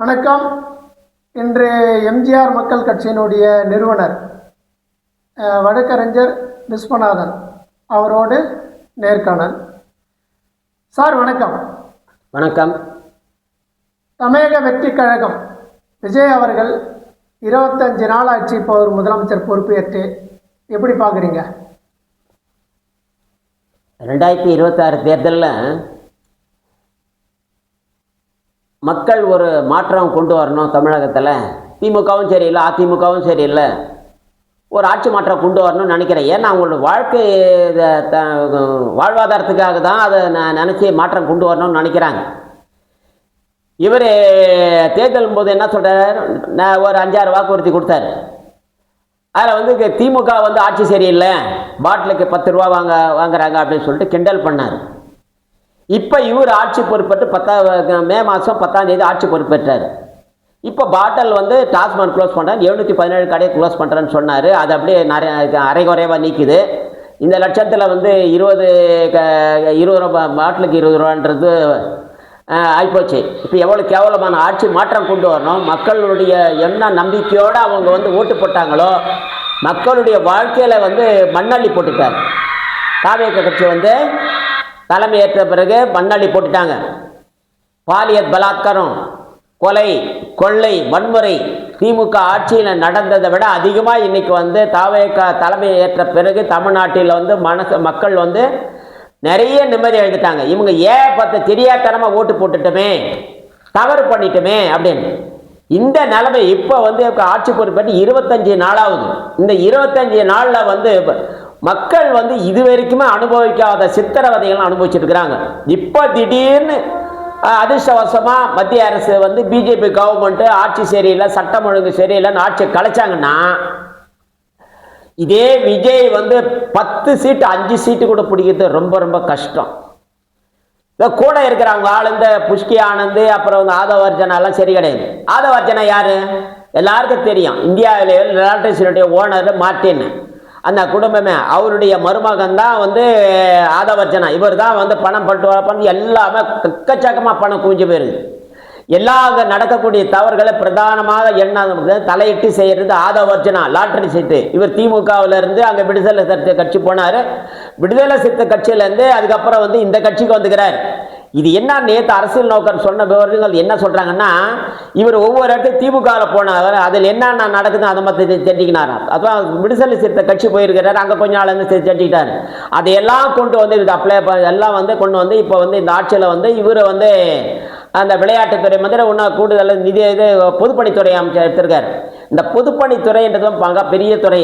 வணக்கம். இன்று எம்ஜிஆர் மக்கள் கட்சியினுடைய நிறுவனர் வழக்கறிஞர் விஸ்வநாதன் அவரோடு நேர்காணல். சார் வணக்கம். வணக்கம். தமிழக வெற்றி கழகம் விஜய் அவர்கள் 25 நாள் ஆட்சி இப்போ ஒரு முதலமைச்சர் பொறுப்பேற்று எப்படி பார்க்குறீங்க? 2026 தேர்தலில் மக்கள் ஒரு மாற்றம் கொண்டு வரணும். தமிழகத்தில் திமுகவும் சரியில்லை, அதிமுகவும் சரியில்லை, ஒரு ஆட்சி மாற்றம் கொண்டு வரணும்னு நினைக்கிறேன். ஏன்னா அவங்களோட வாழ்க்கை வாழ்வாதாரத்துக்காக தான் அதை நினச்சி மாற்றம் கொண்டு வரணும்னு நினைக்கிறாங்க. இவர் தேர்தல் போது என்ன சொல்கிறார், நான் ஒரு 5-6 வாக்குறுதி கொடுத்தாரு. அதில் வந்து திமுக வந்து ஆட்சி சரியில்லை, பாட்டிலுக்கு 10 ரூபா வாங்குறாங்க அப்படின்னு சொல்லிட்டு கிண்டல் பண்ணார். இப்போ இவர் ஆட்சி பொறுப்பேற்று மே மாதம் 10ஆம் தேதி ஆட்சி பொறுப்பேற்றார். இப்போ பாட்டில் வந்து டாஸ்மாக் க்ளோஸ் பண்ணுறாரு, 717 கடையை க்ளோஸ் பண்ணுறேன்னு சொன்னார். அது அப்படியே நிறைய அரைகுறைவாக நீக்குது. இந்த லட்சத்தில் வந்து 20 ரூபா பாட்டிலுக்கு 20 ரூபான்றது ஆகிப்போச்சு. இப்போ எவ்வளோ கேவலமான ஆட்சி மாற்றம் கொண்டு வரணும். மக்களுடைய என்ன நம்பிக்கையோடு அவங்க வந்து ஓட்டு போட்டாங்களோ மக்களுடைய வாழ்க்கையில் வந்து மண்ணள்ளி போட்டுட்டார். தாவேக கட்சி வந்து தலைமை ஏற்ற பிறகு மண்ணள்ளி போட்டுட்டாங்க. பாலியல் பலாத்காரம், கொலை, கொள்ளை, வன்முறை திமுக ஆட்சியில் நடந்ததை விட அதிகமாக இன்றைக்கி வந்து தாவேக தலைமை ஏற்ற பிறகு தமிழ்நாட்டில் வந்து மக்கள் வந்து நிறைய நிம்மதி எழுதிட்டாங்க. இவங்க பார்த்து தெரியாதனமாக ஓட்டு போட்டுட்டோமே, தவறு பண்ணிட்டோமே அப்படின்னு. இந்த நிலைமை இப்போ வந்து ஆட்சி பொறுப்பேற்று 25 நாளாகுது. இந்த 25 நாளில் வந்து மக்கள் வந்து இது வரைக்குமே அனுபவிக்காத சித்திரவதைகள் அனுபவிச்சுருக்கிறாங்க. இப்போ திடீர்னு அதிர்ஷ்டவசமாக மத்திய அரசு வந்து பிஜேபி கவர்மெண்ட்டு ஆட்சி சரியில்லை, சட்டம் ஒழுங்கு சரியில்லைன்னு ஆட்சி கலைச்சாங்கன்னா, இதே விஜய் வந்து 10 சீட்டு 5 சீட்டு கூட பிடிக்கிறது ரொம்ப ரொம்ப கஷ்டம். இந்த கூட இருக்கிறவங்க ஆள் இந்த புஷ்கி ஆனந்த், அப்புறம் வந்து ஆதவர்ஜனாலாம் சரி கிடையாது. ஆதவர்ஜனா யாரு எல்லாருக்கும் தெரியும். இந்தியாவிலே எலக்ட்ரிசிட்டியுடைய ஓனர் மார்ட்டின், அந்த குடும்பமே அவருடைய மருமகன் தான் வந்து ஆதவர்ஜனா. இவர் தான் வந்து பணம் பண்ணி எல்லாமே எக்கச்சக்கமாக பணம் குவிஞ்சு போயிருது. எல்லா நடக்கக்கூடிய தவறுகளை பிரதானமாக என்ன தலையிட்டு செய்கிறது ஆதவர்ஜனா. லாட்டரி சீட்டு. இவர் திமுகவிலிருந்து அங்கே விடுதலை சிறுத்தை கட்சி போனார். விடுதலை சிறுத்தை கட்சியிலேருந்து அதுக்கப்புறம் வந்து இந்த கட்சிக்கு வந்துக்கிறார். இது என்ன நேற்று அரசியல் நோக்கர் சொன்ன விவரங்கள் என்ன சொல்கிறாங்கன்னா, இவர் ஒவ்வொரு இடத்துக்கு திமுகவில் போனார், அதில் என்னென்ன நடக்குது அதை மாதிரி தெரிஞ்சுக்கினாராம். அதான் விடுதலை சிறுத்தை கட்சி போயிருக்கிறார், அங்கே கொஞ்ச நாள் வந்து தெரிஞ்சுக்கிட்டார். அதையெல்லாம் கொண்டு வந்து இது அப்ளை எல்லாம் வந்து கொண்டு வந்து இப்போ வந்து இந்த ஆட்சியில் வந்து இவர் வந்து அந்த விளையாட்டுத்துறை மந்திரி இன்னும் கூடுதல் நிதி பொதுப்பணித்துறை அமைச்சர் எடுத்திருக்காரு. இந்த பொதுப்பணித்துறைன்றது பெரிய துறை.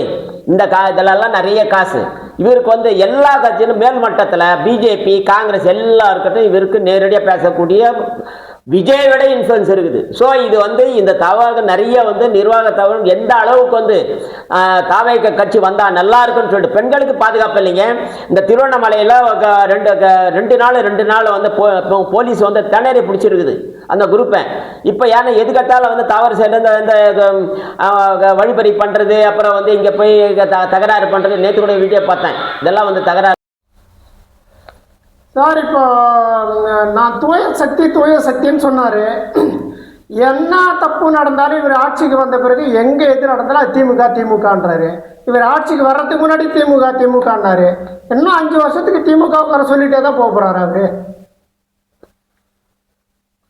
இந்த இதெல்லாம் நிறைய காசு. இவருக்கு வந்து எல்லா கட்சியிலும் மேல்மட்டத்தில் பிஜேபி, காங்கிரஸ் எல்லாருக்கிட்டும் இவருக்கு நேரடியாக பேசக்கூடிய விஜய் விட இன்ஃப்ளூயன்ஸ் இருக்குது. ஸோ இது வந்து இந்த தவறு நிறைய வந்து நிர்வாக தவறு எந்த அளவுக்கு வந்து தாவேக கட்சி வந்தால் நல்லா இருக்குன்னு சொல்லிட்டு பெண்களுக்கு பாதுகாப்பு இல்லைங்க. இந்த திருவண்ணாமலையில் ரெண்டு நாள் வந்து போலீஸ் வந்து திணறி பிடிச்சிருக்குது அந்த குரூப்பை. இப்போ ஏன்னா எதுக்கட்டாலும் வந்து தவறு செய்யறது, இந்த வழிபறி பண்ணுறது, அப்புறம் வந்து இங்கே போய் தகராறு பண்ணுறது. நேற்று கூட வீடியோ பார்த்தேன். இதெல்லாம் வந்து தகராறு. சார் இப்போ நான் தூய சக்தின்னு சொன்னார். என்ன தப்பு நடந்தாலும் இவர் ஆட்சிக்கு வந்த பிறகு எங்கே எது நடந்தாலும் அது திமுகன்றாரு. இவர் ஆட்சிக்கு வர்றதுக்கு முன்னாடி திமுகன்னாரு. இன்னும் 5 வருஷத்துக்கு திமுக வர சொல்லிட்டே தான் போகிறாரு அவரு.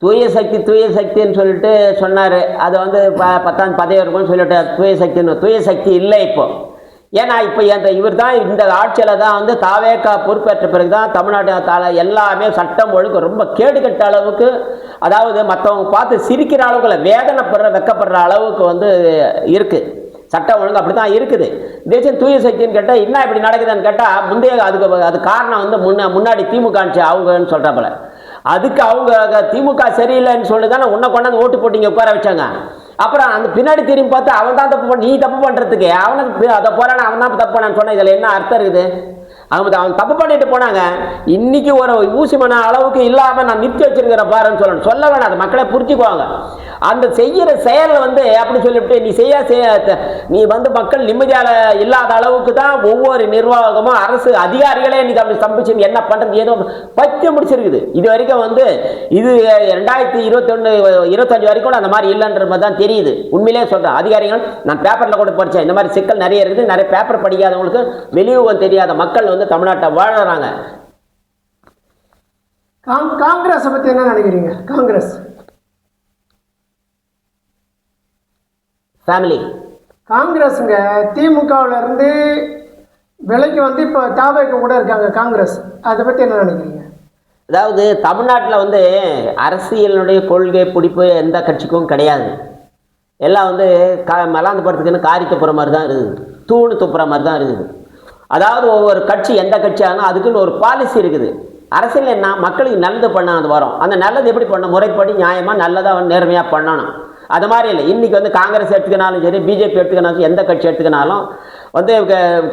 தூய சக்தின்னு சொல்லிட்டு சொன்னார். அதை வந்து 10ஆம் பதவி இருக்கும்னு சொல்லிட்டு தூய சக்தி இல்லை இப்போ. ஏன்னா இப்போ இவர் தான் இந்த ஆட்சியில் தான் வந்து தாவேக பொறுப்பேற்ற பிறகு தான் தமிழ்நாட்டு எல்லாமே சட்டம் ஒழுங்கு ரொம்ப கேடுகட்ட அளவுக்கு, அதாவது மற்றவங்க பார்த்து சிரிக்கிற அளவுக்கு, வெக்கப்படுற அளவுக்கு வந்து இருக்குது. சட்டம் ஒழுங்கு அப்படி தான் இருக்குது. தேசியம் தூய சக்தின்னு கேட்டால் என்ன இப்படி நடக்குதுன்னு கேட்டால் முந்தைய அது காரணம் வந்து முன்னாடி திமுக ஆட்சி அவங்கன்னு சொல்கிறாப்புல. அதுக்கு அவங்க திமுக சரியில்லைன்னு சொல்லி தானே உன்னை கொண்டாந்து ஓட்டு போட்டு இங்கே உட்கார வச்சாங்க. அப்புறம் அந்த பின்னாடி திரும்பி பார்த்து அவன் தான் தப்பு பண்ண, நீ தப்பு பண்ணுறதுக்கு அவனுக்கு அதை போகிறான அவன் தான் தப்பு பண்ணான்னு சொன்னால் இதில் என்ன அர்த்தம் இருக்குது? அவன் தப்பு பண்ணிட்டு போனாங்க. இன்னைக்கு ஒரு ஊசி மன அளவுக்கு இல்லாமல் நான் நிறுத்தி வச்சிருக்கிற பாருன்னு சொல்லணும். சொல்ல வேணாம், அது மக்களை புரிஞ்சுக்குவாங்க. அந்த செய்கிற செயல் வந்து அப்படி சொல்லிவிட்டு நீ நீ வந்து மக்கள் நிம்மதியால இல்லாத அளவுக்கு தான் ஒவ்வொரு நிர்வாகமும் அரசு அதிகாரிகளே இன்னைக்கு அப்படி ஸ்தம்பிச்சு என்ன பண்றது ஏதோ பத்தியம் முடிச்சிருக்குது. இது வரைக்கும் வந்து இது 2021-25 வரைக்கும் அந்த மாதிரி இல்லைன்ற மாதிரி தான் தெரியுது. உண்மையிலே சொல்றேன், அதிகாரிகள் நான் பேப்பர்ல கூட படித்தேன், இந்த மாதிரி சிக்கல் நிறைய இருக்குது. நிறைய பேப்பர் படிக்காதவங்களுக்கு வெளியுகம் தெரியாத மக்கள் வந்து தமிழ்நாட்டை வாழறாங்க. காங்கிரஸை பத்தி என்ன நினைக்கிறீங்க? ஃபேமிலி காங்கிரஸுங்க திமுகவில் இருந்து விலைக்கு வந்து இப்போ தாவேக்கு கூட இருக்காங்க காங்கிரஸ், அதை பற்றி என்ன நினைக்கிறீங்க? அதாவது தமிழ்நாட்டில் வந்து அரசியலுடைய கொள்கை பிடிப்பு எந்த கட்சிக்கும் கிடையாது. எல்லாம் வந்து மலாந்து படத்துக்குன்னு காரி துப்புற மாதிரி தான் இருக்குது, தூணு துப்புற மாதிரி தான் இருக்குது. அதாவது ஒவ்வொரு கட்சி எந்த கட்சியாலும் அதுக்குன்னு ஒரு பாலிசி இருக்குது. அரசியல் என்ன, மக்களுக்கு நல்லது பண்ண அது வரும். அந்த நல்லது எப்படி பண்ண, முறைப்படி நியாயமாக நல்லதாக நேர்மையாக பண்ணணும். அது மாதிரி இல்லை. இன்றைக்கி வந்து காங்கிரஸ் எடுத்துக்கினாலும் சரி, பிஜேபி எடுத்துக்கினாலும், எந்த கட்சி எடுத்துக்கினாலும் வந்து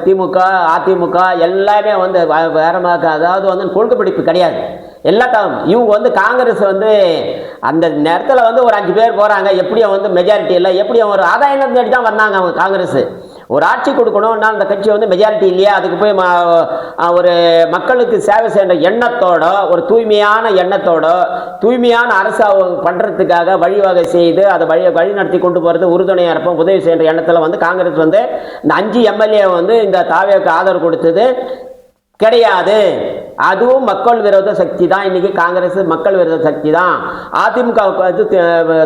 திமுக அதிமுக எல்லாமே வந்து வேற அதாவது வந்து கொள்கை பிடிப்பு கிடையாது. எல்லாத்தையும் இவங்க வந்து காங்கிரஸ் வந்து அந்த நேரத்தில் வந்து ஒரு 5 பேர் போகிறாங்க, எப்படியும் வந்து மெஜாரிட்டி இல்லை, எப்படியும் ஒரு ஆதாயம் தேடி தான் வந்தாங்க அவங்க. காங்கிரஸ் ஒரு ஆட்சி கொடுக்கணும்னா அந்த கட்சி வந்து மெஜாரிட்டி இல்லையா, அதுக்கு போய் ஒரு மக்களுக்கு சேவை செய்கிற எண்ணத்தோட, ஒரு தூய்மையான எண்ணத்தோட, தூய்மையான அரசு பண்ணுறதுக்காக வழிவகை செய்து அதை வழி நடத்தி கொண்டு போகிறது, உறுதுணையாக இருப்போம், உதவி செய்கிற எண்ணத்தில் வந்து காங்கிரஸ் வந்து இந்த 5 எம்எல்ஏ வந்து இந்த தாவேக்கு ஆதரவு கொடுத்தது கிடையாது. அதுவும் மக்கள் விரோத சக்தி தான். இன்னைக்கு காங்கிரஸ் மக்கள் விரோத சக்தி தான். அதிமுக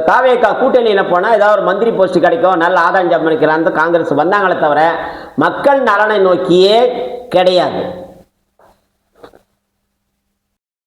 தாவேக்கா கூட்டணியில் போனால் ஏதாவது ஒரு மந்திரி போஸ்ட் கிடைக்கும், நல்ல ஆதாயம் சம்பாதிக்கிற அந்த காங்கிரஸ் வந்தாங்களே தவிர மக்கள் நலனை நோக்கியே கிடையாது.